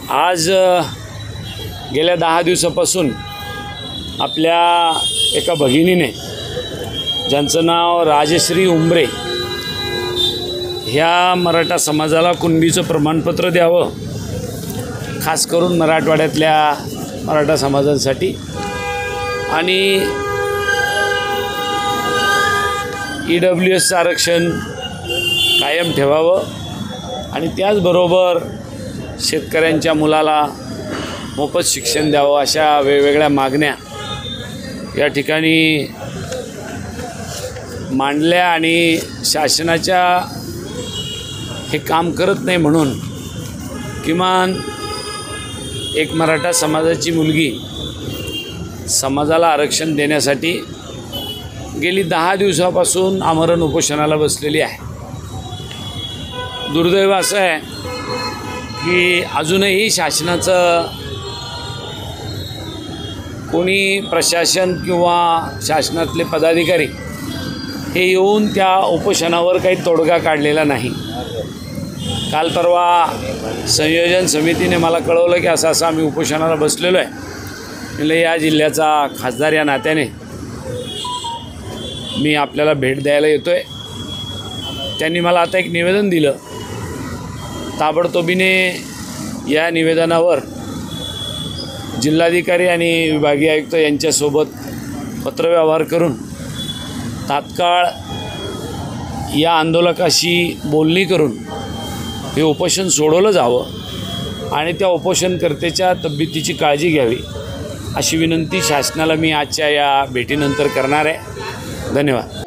आज गेल्या 10 दिवसापासून आपल्या एका भगिनीने, ज्यांचं नाव राजश्री उंबरे, ह्या मराठा समाजाला कुणबीचं प्रमाणपत्र द्यावं, खास करून मराठवाड्यातल्या मराठा समाजांसाठी, आणि EWSचं आरक्षण कायम ठेवावं, आणि त्याचबरोबर शेतकऱ्यांच्या मुलाला मोफत शिक्षण द्यावं, अशा वेगवेगळ्या मागण्या या ठिकाणी मांडल्या. आणि शासनाच्या हे काम करत नाही म्हणून किमान एक मराठा समाजाची मुलगी समाजाला आरक्षण देण्यासाठी गेली 10 दिवसापासून आमरण उपोषणाला बसलेली आहे. दुर्दैव असं आहे की अजूनही शासनाचं कोणी प्रशासन किंवा शासनातले पदाधिकारी हे येऊन त्या उपोषणावर काही तोडगा काढलेला नाही. काल परवा संयोजन समितीने मला कळवलं की असं आम्ही उपोषणाला बसलेलो आहे. म्हणजे या जिल्ह्याचा खासदार या नात्याने मी आपल्याला भेट द्यायला येतो आहे. त्यांनी मला आता एक निवेदन दिलं. ताबडतोबीने या निवेदनावर जिल्हाधिकारी आणि विभागीय आयुक्त यांच्यासोबत पत्रव्यवहार करून तात्काळ या आंदोलकाशी बोलणी करून हे उपोषण सोडवलं जावं आणि त्या उपोषणकर्त्याच्या तब्येतीची काळजी घ्यावी, अशी विनंती शासनाला मी आजच्या या भेटीनंतर करणार आहे. धन्यवाद.